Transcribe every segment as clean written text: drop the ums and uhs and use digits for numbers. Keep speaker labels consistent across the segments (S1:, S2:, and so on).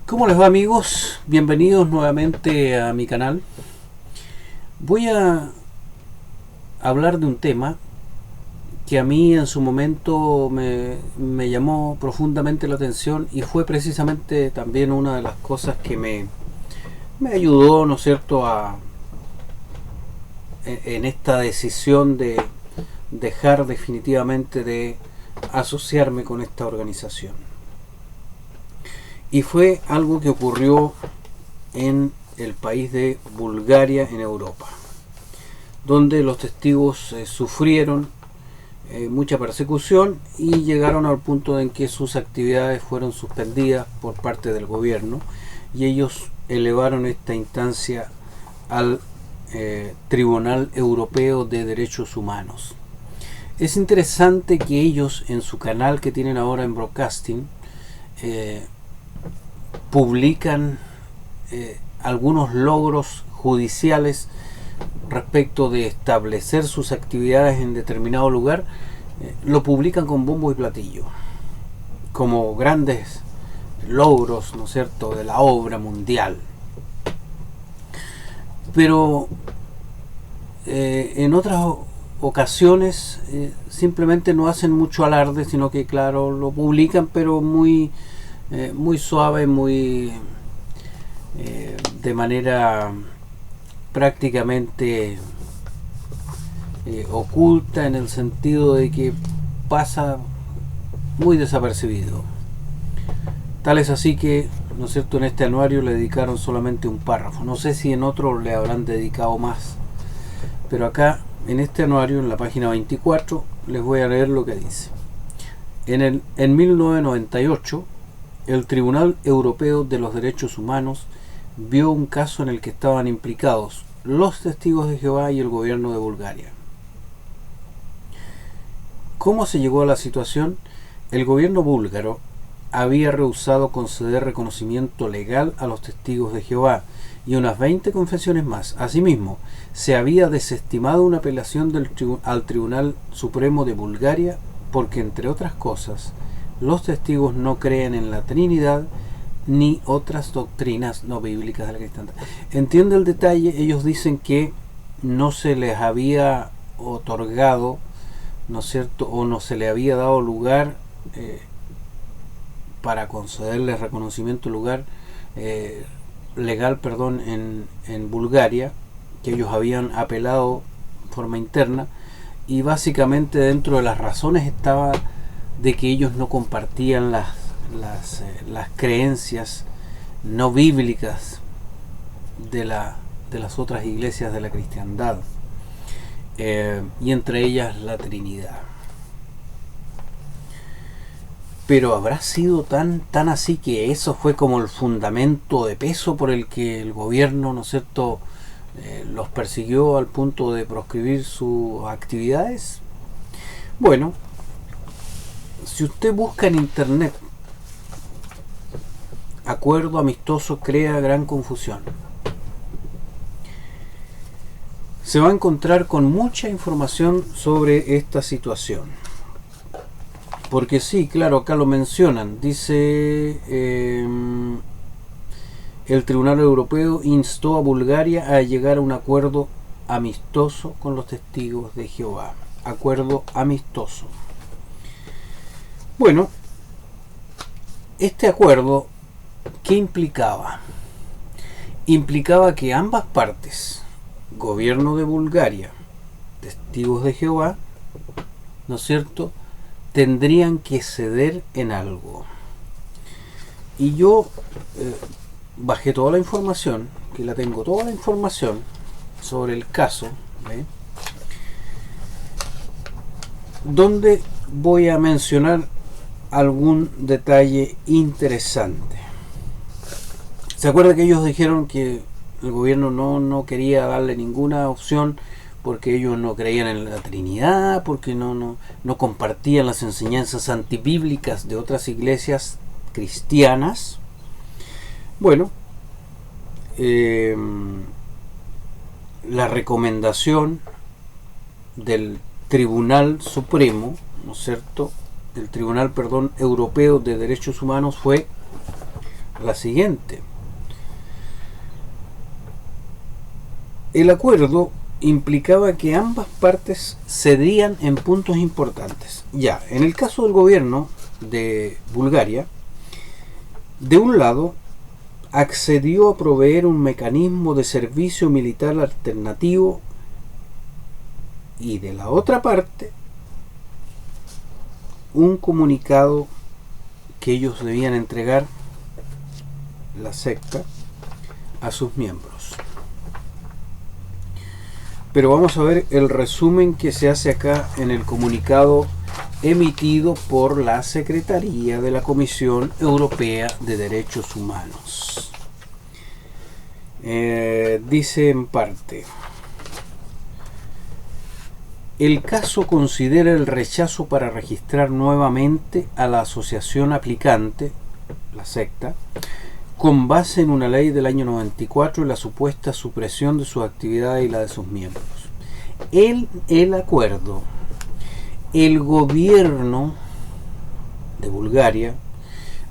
S1: ¿Cómo les va, amigos? Bienvenidos nuevamente a mi canal. Voy a hablar de un tema que a mí en su momento me llamó profundamente la atención y fue precisamente también una de las cosas que me ayudó, ¿no es cierto?, en esta decisión de dejar definitivamente de asociarme con esta organización. Y fue algo que ocurrió en el país de Bulgaria, en Europa, donde los testigos sufrieron mucha persecución y llegaron al punto en que sus actividades fueron suspendidas por parte del gobierno, y ellos elevaron esta instancia al Tribunal Europeo de Derechos Humanos. Es interesante que ellos, en su canal que tienen ahora en broadcasting, publican algunos logros judiciales respecto de establecer sus actividades en determinado lugar. Lo publican con bombo y platillo como grandes logros, ¿no es cierto?, de la obra mundial. Pero en otras ocasiones simplemente no hacen mucho alarde, sino que, claro, lo publican, pero muy suave, muy de manera prácticamente oculta, en el sentido de que pasa muy desapercibido. Tal es así que, ¿no es cierto?, en este anuario le dedicaron solamente un párrafo. No sé si en otro le habrán dedicado más, pero acá en este anuario, en la página 24, les voy a leer lo que dice. En 1998, el Tribunal Europeo de los Derechos Humanos vio un caso en el que estaban implicados los testigos de Jehová y el gobierno de Bulgaria. ¿Cómo se llegó a la situación? El gobierno búlgaro había rehusado conceder reconocimiento legal a los testigos de Jehová y unas 20 confesiones más. Asimismo, se había desestimado una apelación al Tribunal Supremo de Bulgaria porque, entre otras cosas, los testigos no creen en la Trinidad ni otras doctrinas no bíblicas de la cristiandad. Entiende el detalle. Ellos dicen que no se les había otorgado, ¿no es cierto?, o no se le había dado lugar para concederles reconocimiento legal, en Bulgaria, que ellos habían apelado de forma interna, y básicamente dentro de las razones estaba de que ellos no compartían las creencias no bíblicas de las otras iglesias de la cristiandad, y entre ellas la Trinidad. Pero habrá sido tan así que eso fue como el fundamento de peso por el que el gobierno, ¿no es cierto?, los persiguió al punto de proscribir sus actividades. Bueno, si usted busca en internet acuerdo amistoso crea gran confusión, se va a encontrar con mucha información sobre esta situación. Porque sí, claro, acá lo mencionan. Dice, el Tribunal Europeo instó a Bulgaria a llegar a un acuerdo amistoso con los testigos de Jehová. Acuerdo amistoso. Bueno, este acuerdo, ¿qué implicaba? Implicaba que ambas partes, gobierno de Bulgaria, testigos de Jehová, ¿no es cierto?, tendrían que ceder en algo. Y yo bajé toda la información, que la tengo toda la información sobre el caso, donde voy a mencionar algún detalle interesante. ¿Se acuerda que ellos dijeron que el gobierno no quería darle ninguna opción porque ellos no creían en la Trinidad, porque no compartían las enseñanzas antibíblicas de otras iglesias cristianas? Bueno, la recomendación del Tribunal Supremo, ¿no es cierto?, el Tribunal, Europeo de Derechos Humanos, fue la siguiente. El acuerdo implicaba que ambas partes cedían en puntos importantes. Ya, en el caso del gobierno de Bulgaria, de un lado, accedió a proveer un mecanismo de servicio militar alternativo y de la otra parte, un comunicado que ellos debían entregar, la secta, a sus miembros. Pero vamos a ver el resumen que se hace acá en el comunicado emitido por la Secretaría de la Comisión Europea de Derechos Humanos. Dice en parte: el caso considera el rechazo para registrar nuevamente a la asociación aplicante, la secta, con base en una ley del año 94 y la supuesta supresión de sus actividades y la de sus miembros. El acuerdo, el gobierno de Bulgaria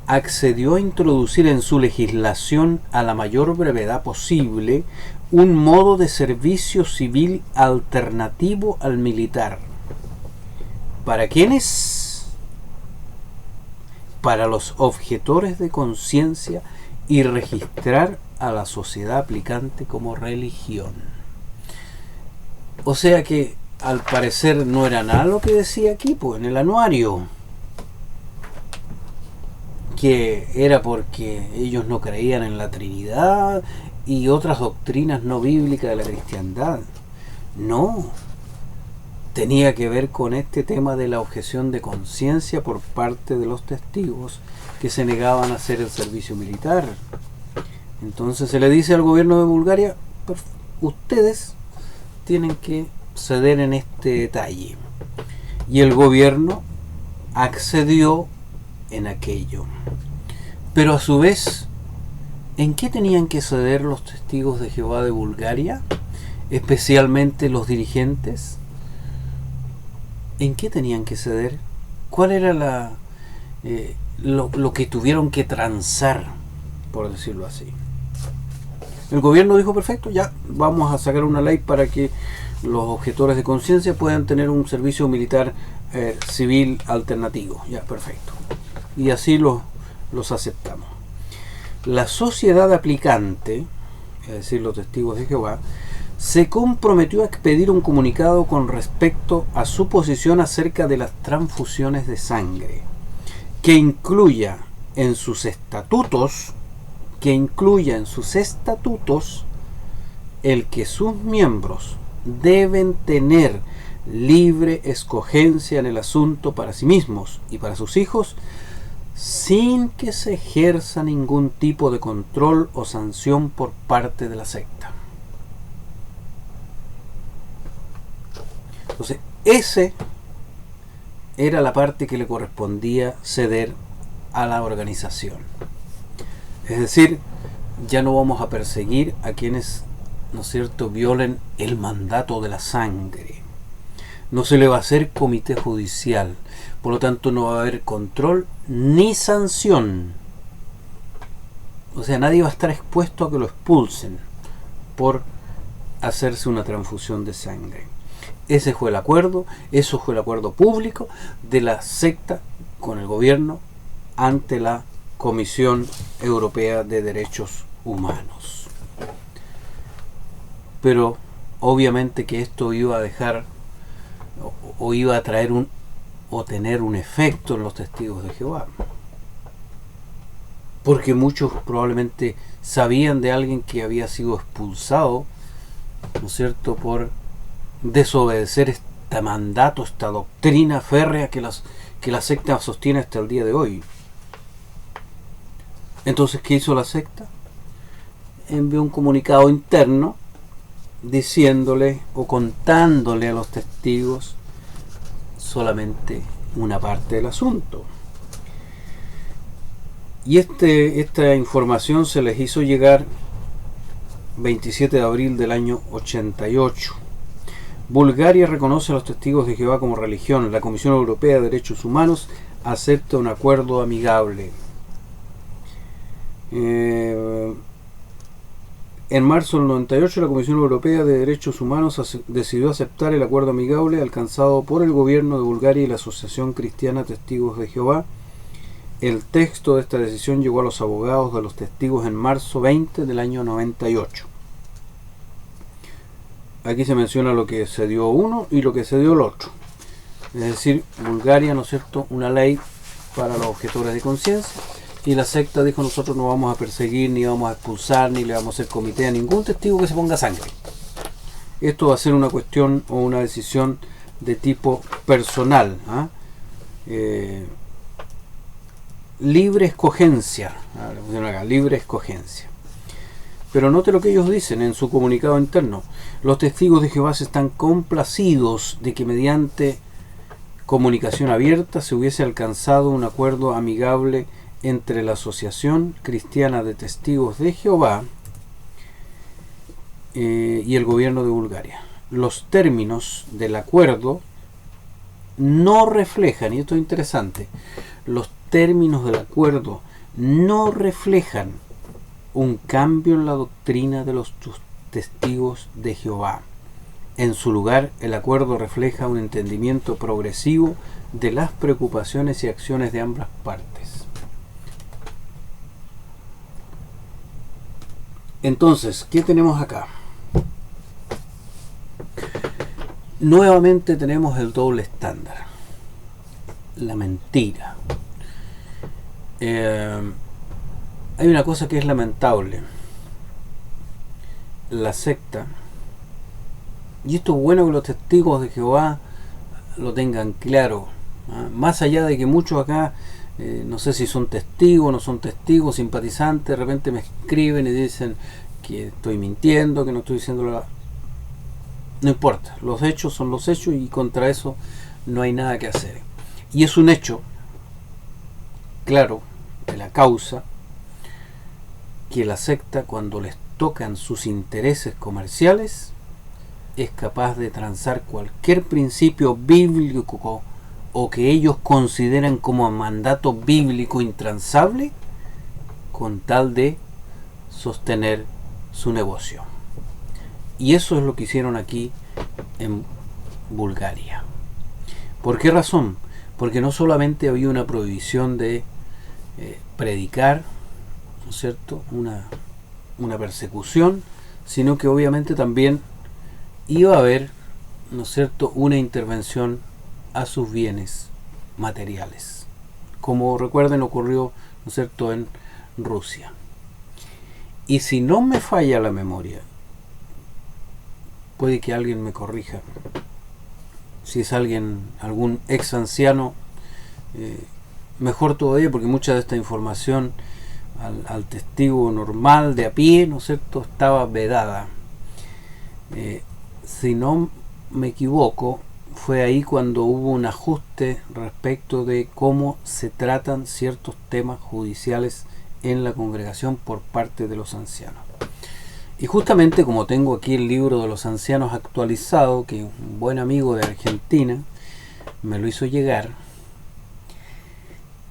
S1: accedió a introducir en su legislación a la mayor brevedad posible un modo de servicio civil alternativo al militar. ¿Para quiénes? Para los objetores de conciencia y registrar a la sociedad aplicante como religión. O sea que al parecer no era nada lo que decía aquí, pues, en el anuario, que era porque ellos no creían en la Trinidad y otras doctrinas no bíblicas de la cristiandad. No, tenía que ver con este tema de la objeción de conciencia por parte de los testigos que se negaban a hacer el servicio militar. Entonces se le dice al gobierno de Bulgaria: ustedes tienen que ceder en este detalle. Y el gobierno accedió en aquello. Pero a su vez, ¿en qué tenían que ceder los testigos de Jehová de Bulgaria? Especialmente los dirigentes. ¿En qué tenían que ceder? ¿Cuál era lo que tuvieron que transar, por decirlo así? El gobierno dijo: perfecto, ya vamos a sacar una ley para que los objetores de conciencia puedan tener un servicio militar civil alternativo. Ya, perfecto. Y así los aceptamos. La sociedad aplicante, es decir, los testigos de Jehová, se comprometió a expedir un comunicado con respecto a su posición acerca de las transfusiones de sangre, que incluya en sus estatutos el que sus miembros deben tener libre escogencia en el asunto para sí mismos y para sus hijos, sin que se ejerza ningún tipo de control o sanción por parte de la secta. Entonces, esa era la parte que le correspondía ceder a la organización. Es decir, ya no vamos a perseguir a quienes, ¿no es cierto?, violen el mandato de la sangre. No se le va a hacer comité judicial. Por lo tanto, no va a haber control ni sanción. O sea, nadie va a estar expuesto a que lo expulsen por hacerse una transfusión de sangre. Ese fue el acuerdo, eso fue el acuerdo público de la secta con el gobierno ante la Comisión Europea de Derechos Humanos. Pero obviamente que esto iba a dejar o iba a traer tener un efecto en los testigos de Jehová, porque muchos probablemente sabían de alguien que había sido expulsado, ¿no es cierto?, por desobedecer este mandato, esta doctrina férrea que la secta sostiene hasta el día de hoy. Entonces, ¿qué hizo la secta? Envió un comunicado interno diciéndole o contándole a los testigos solamente una parte del asunto. Y esta información se les hizo llegar 27 de abril del año 88. Bulgaria reconoce a los testigos de Jehová como religión. La Comisión Europea de Derechos Humanos acepta un acuerdo amigable. En marzo del 98 la Comisión Europea de Derechos Humanos decidió aceptar el acuerdo amigable alcanzado por el gobierno de Bulgaria y la Asociación Cristiana Testigos de Jehová. El texto de esta decisión llegó a los abogados de los testigos en marzo 20 del año 98. Aquí se menciona lo que se dio uno y lo que se dio el otro. Es decir, Bulgaria, ¿no es cierto?, una ley para los objetores de conciencia, y la secta dijo: nosotros no vamos a perseguir, ni vamos a expulsar, ni le vamos a hacer comité a ningún testigo que se ponga sangre. Esto va a ser una cuestión o una decisión de tipo personal, libre escogencia, libre escogencia. Pero note lo que ellos dicen en su comunicado interno: los testigos de Jehová están complacidos de que mediante comunicación abierta se hubiese alcanzado un acuerdo amigable entre la Asociación Cristiana de Testigos de Jehová y el gobierno de Bulgaria. Los términos del acuerdo no reflejan, y esto es interesante, los términos del acuerdo no reflejan un cambio en la doctrina de los testigos de Jehová. En su lugar, el acuerdo refleja un entendimiento progresivo de las preocupaciones y acciones de ambas partes. Entonces, ¿qué tenemos acá? Nuevamente tenemos el doble estándar, la mentira. Hay una cosa que es lamentable: la secta, y esto es bueno que los testigos de Jehová lo tengan claro, más allá de que muchos acá, no sé si son testigos, no son testigos, simpatizantes, de repente me escriben y dicen que estoy mintiendo, que no estoy diciendo la... No importa, los hechos son los hechos y contra eso no hay nada que hacer. Y es un hecho claro de la causa que la secta, cuando les tocan sus intereses comerciales, es capaz de transar cualquier principio bíblico o que ellos consideran como mandato bíblico intransable, con tal de sostener su negocio. Y eso es lo que hicieron aquí en Bulgaria. ¿Por qué razón? Porque no solamente había una prohibición de predicar, ¿no es cierto?, una persecución, sino que obviamente también iba a haber, ¿no es cierto?, una intervención a sus bienes materiales, como recuerden ocurrió, ¿no es cierto?, en Rusia. Y si no me falla la memoria, puede que alguien me corrija, si es algún ex anciano, mejor todavía, porque mucha de esta información al testigo normal de a pie, ¿no es cierto?, estaba vedada. Si no me equivoco, fue ahí cuando hubo un ajuste respecto de cómo se tratan ciertos temas judiciales en la congregación por parte de los ancianos. Y justamente, como tengo aquí el libro de los ancianos actualizado, que un buen amigo de Argentina me lo hizo llegar,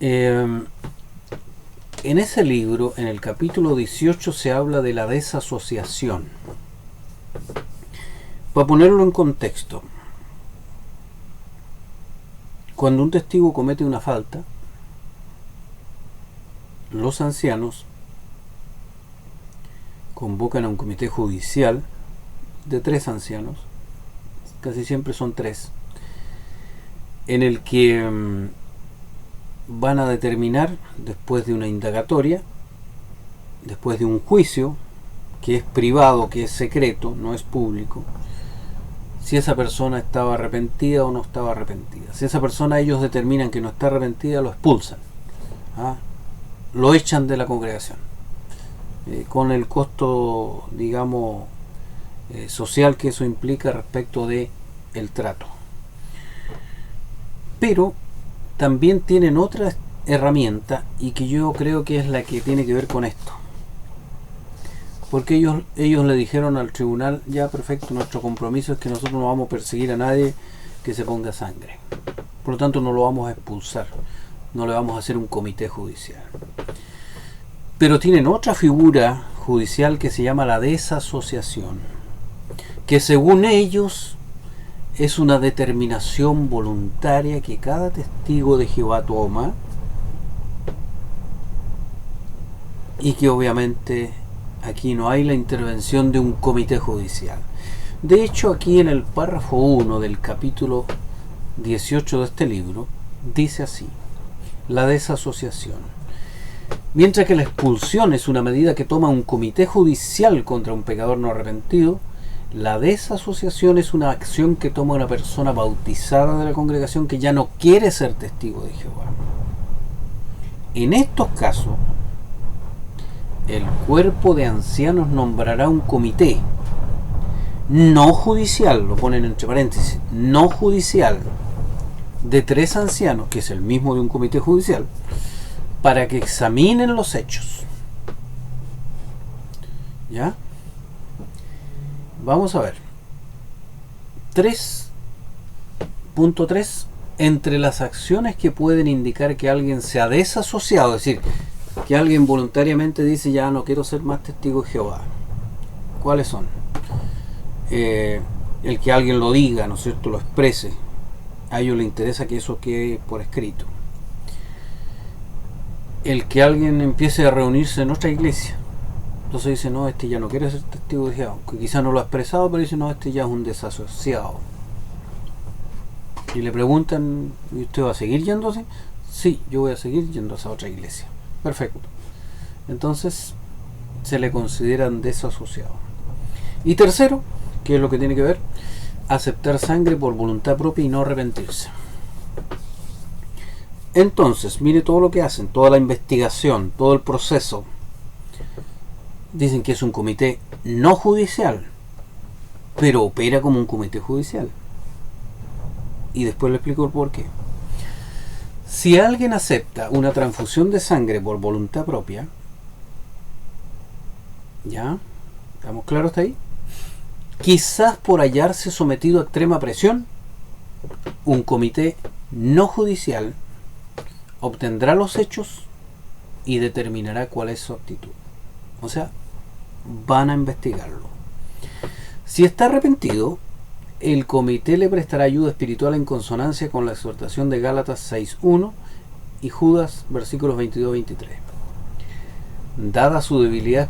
S1: en ese libro, en el capítulo 18, se habla de la desasociación. Para ponerlo en contexto, cuando un testigo comete una falta, los ancianos convocan a un comité judicial de 3 ancianos, casi siempre son 3, en el que van a determinar, después de una indagatoria, después de un juicio que es privado, que es secreto, no es público, si esa persona estaba arrepentida o no estaba arrepentida. Si esa persona ellos determinan que no está arrepentida, lo expulsan, lo echan de la congregación, con el costo, digamos, social que eso implica respecto de el trato. Pero también tienen otra herramienta, y que yo creo que es la que tiene que ver con esto, porque ellos le dijeron al tribunal: ya, perfecto, nuestro compromiso es que nosotros no vamos a perseguir a nadie que se ponga sangre, por lo tanto no lo vamos a expulsar, no le vamos a hacer un comité judicial. Pero tienen otra figura judicial que se llama la desasociación, que según ellos es una determinación voluntaria que cada testigo de Jehová toma, y que obviamente aquí no hay la intervención de un comité judicial. De hecho, aquí en el párrafo 1 del capítulo 18 de este libro dice así: la desasociación. Mientras que la expulsión es una medida que toma un comité judicial contra un pecador no arrepentido, la desasociación es una acción que toma una persona bautizada de la congregación que ya no quiere ser testigo de Jehová. En estos casos, el cuerpo de ancianos nombrará un comité no judicial, lo ponen entre paréntesis, no judicial, de 3 ancianos, que es el mismo de un comité judicial, para que examinen los hechos. ¿Ya? Vamos a ver. 3.3. Entre las acciones que pueden indicar que alguien se ha desasociado, es decir, que alguien voluntariamente dice ya no quiero ser más testigo de Jehová. ¿Cuáles son? El que alguien lo diga, ¿no es cierto?, lo exprese. A ellos les interesa que eso quede por escrito. El que alguien empiece a reunirse en otra iglesia. Entonces dice, no, este ya no quiere ser testigo de Jehová. Que quizás no lo ha expresado, pero dice, no, este ya es un desasociado. Y le preguntan, ¿y usted va a seguir yéndose? Sí, yo voy a seguir yendo a esa otra iglesia. Perfecto. Entonces se le consideran desasociados. Y tercero, que es lo que tiene que ver, aceptar sangre por voluntad propia y no arrepentirse. Entonces, mire todo lo que hacen, toda la investigación, todo el proceso. Dicen que es un comité no judicial, pero opera como un comité judicial. Y después le explico el por qué. Si alguien acepta una transfusión de sangre por voluntad propia, ¿ya? ¿Estamos claros hasta ahí? Quizás por hallarse sometido a extrema presión, un comité no judicial obtendrá los hechos y determinará cuál es su actitud. O sea, van a investigarlo. Si está arrepentido, el comité le prestará ayuda espiritual en consonancia con la exhortación de Gálatas 6.1 y Judas versículos 22-23. Dada su debilidad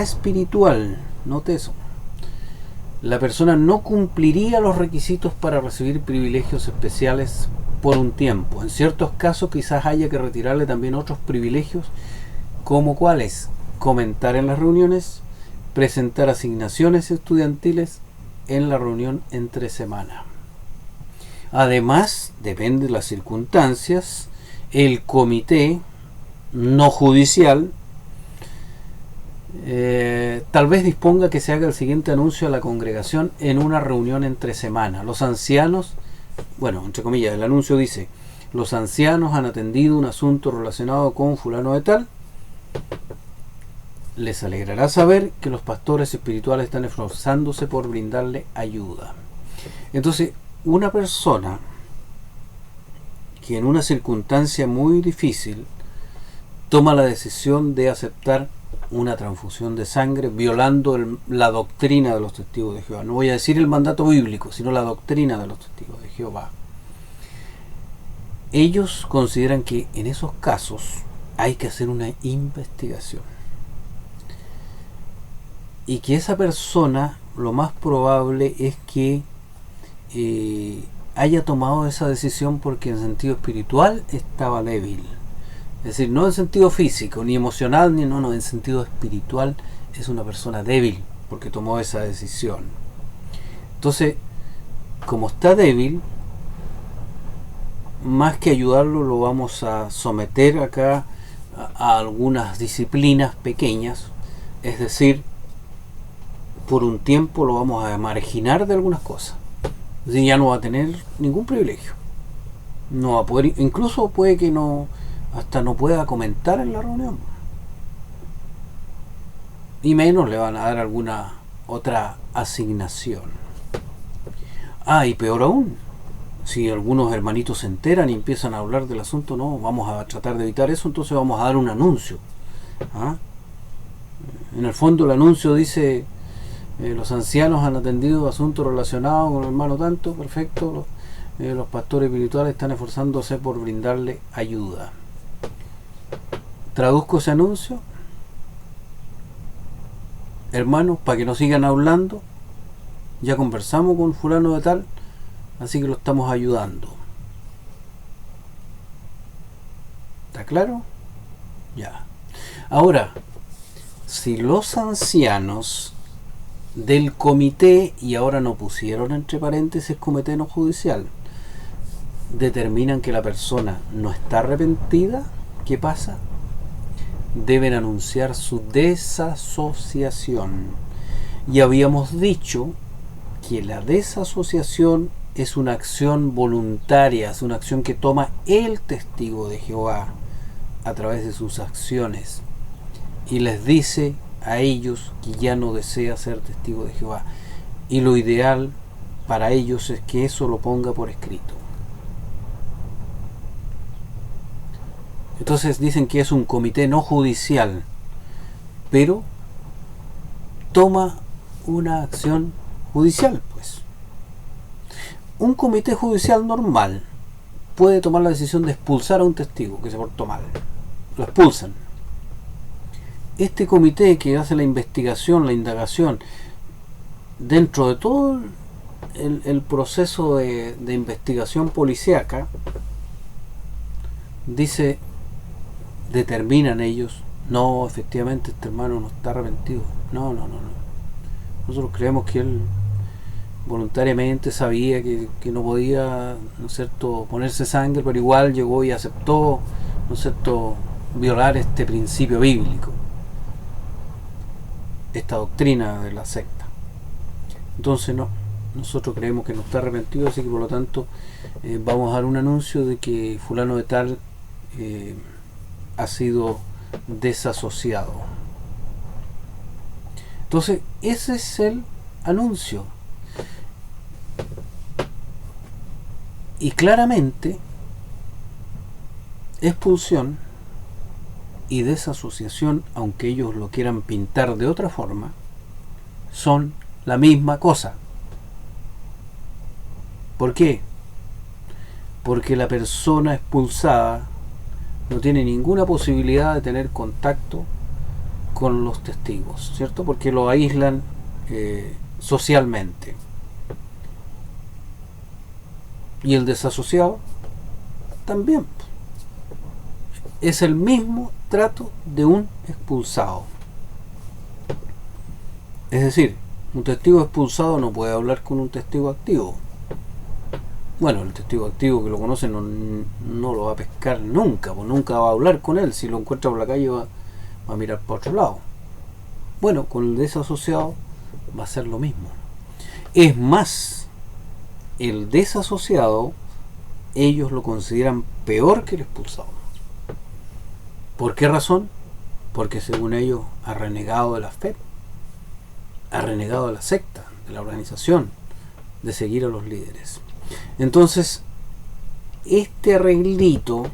S1: espiritual, note eso, la persona no cumpliría los requisitos para recibir privilegios especiales por un tiempo. En ciertos casos quizás haya que retirarle también otros privilegios, como cuáles: comentar en las reuniones, presentar asignaciones estudiantiles en la reunión entre semana. Además, depende de las circunstancias, el comité no judicial tal vez disponga que se haga el siguiente anuncio a la congregación en una reunión entre semana. Los ancianos, bueno, entre comillas, el anuncio dice: los ancianos han atendido un asunto relacionado con fulano de tal. Les alegrará saber que los pastores espirituales están esforzándose por brindarle ayuda. Entonces, una persona que en una circunstancia muy difícil toma la decisión de aceptar una transfusión de sangre violando la doctrina de los testigos de Jehová. No voy a decir el mandato bíblico, sino la doctrina de los testigos de Jehová. Ellos consideran que en esos casos hay que hacer una investigación. Y que esa persona, lo más probable es que haya tomado esa decisión porque en sentido espiritual estaba débil. Es decir, no en sentido físico, ni emocional, ni no, en sentido espiritual es una persona débil porque tomó esa decisión. Entonces, como está débil, más que ayudarlo, lo vamos a someter acá a algunas disciplinas pequeñas, es decir, por un tiempo lo vamos a marginar de algunas cosas. Es decir, ya no va a tener ningún privilegio. No va a poder, incluso puede que no, hasta no pueda comentar en la reunión. Y menos le van a dar alguna otra asignación. Y peor aún, Si algunos hermanitos se enteran y empiezan a hablar del asunto, no, vamos a tratar de evitar eso, entonces vamos a dar un anuncio. ¿Ah? En el fondo el anuncio dice, los ancianos han atendido asuntos relacionados con el hermano tanto, perfecto, los pastores espirituales están esforzándose por brindarle ayuda. Traduzco ese anuncio, hermanos, para que no sigan hablando, ya conversamos con fulano de tal, así que lo estamos ayudando. ¿Está claro? Ya. Ahora, si los ancianos del comité, y ahora no pusieron entre paréntesis comité no judicial, determinan que la persona no está arrepentida, ¿qué pasa? Deben anunciar su desasociación. Y habíamos dicho que la desasociación es una acción voluntaria, es una acción que toma el testigo de Jehová a través de sus acciones y les dice a ellos que ya no desea ser testigo de Jehová, y lo ideal para ellos es que eso lo ponga por escrito. Entonces dicen que es un comité no judicial, pero toma una acción judicial, pues. Un comité judicial normal puede tomar la decisión de expulsar a un testigo que se portó mal. Lo expulsan. Este comité que hace la investigación, la indagación, dentro de todo el proceso de investigación policíaca, dice, determinan ellos, no, efectivamente este hermano no está arrepentido. No. Nosotros creemos que él voluntariamente sabía que no podía, ¿no es cierto?, ponerse sangre, pero igual llegó y aceptó, ¿no es cierto?, violar este principio bíblico, esta doctrina de la secta. Entonces no, nosotros creemos que no está arrepentido, así que por lo tanto vamos a dar un anuncio de que fulano de tal ha sido desasociado. Entonces ese es el anuncio, y claramente expulsión y desasociación, aunque ellos lo quieran pintar de otra forma, son la misma cosa. ¿Por qué? Porque la persona expulsada no tiene ninguna posibilidad de tener contacto con los testigos, ¿cierto? Porque lo aíslan socialmente. Y el desasociado también es el mismo trato de un expulsado. Es decir, un testigo expulsado no puede hablar con un testigo activo. Bueno, el testigo activo que lo conoce no lo va a pescar nunca, pues nunca va a hablar con él. Si lo encuentra por la calle va a mirar para otro lado. Bueno, con el desasociado va a ser lo mismo. Es más, el desasociado ellos lo consideran peor que el expulsado. ¿Por qué razón? Porque según ellos ha renegado de la fe, ha renegado de la secta, de la organización, de seguir a los líderes. Entonces, este arreglito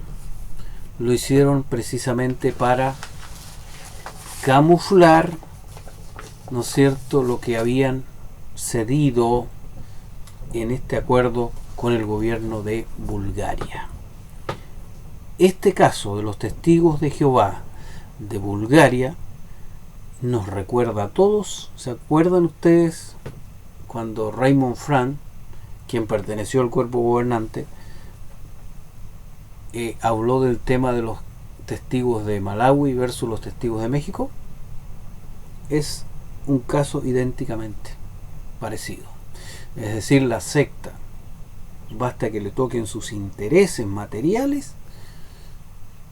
S1: lo hicieron precisamente para camuflar, ¿no es cierto?, lo que habían cedido en este acuerdo con el gobierno de Bulgaria. Este caso de los testigos de Jehová de Bulgaria nos recuerda a todos. ¿Se acuerdan ustedes cuando Raymond Frank, quien perteneció al cuerpo gobernante, habló del tema de los testigos de Malawi versus los testigos de México? Es un caso idénticamente parecido. Es decir, la secta, basta que le toquen sus intereses materiales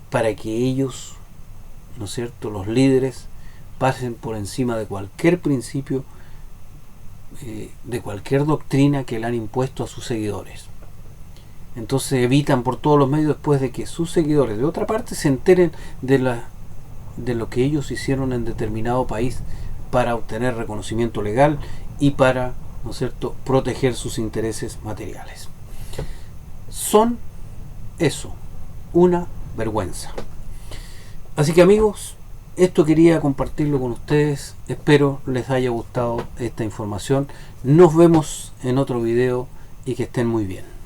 S1: para que ellos, ¿no es cierto?, los líderes, pasen por encima de cualquier principio, de cualquier doctrina que le han impuesto a sus seguidores. Entonces evitan por todos los medios, después de que sus seguidores de otra parte se enteren de lo que ellos hicieron en determinado país para obtener reconocimiento legal y para, ¿no es cierto?, proteger sus intereses materiales. son eso, una vergüenza. Así que amigos, esto quería compartirlo con ustedes. Espero les haya gustado esta información. Nos vemos en otro video y que estén muy bien.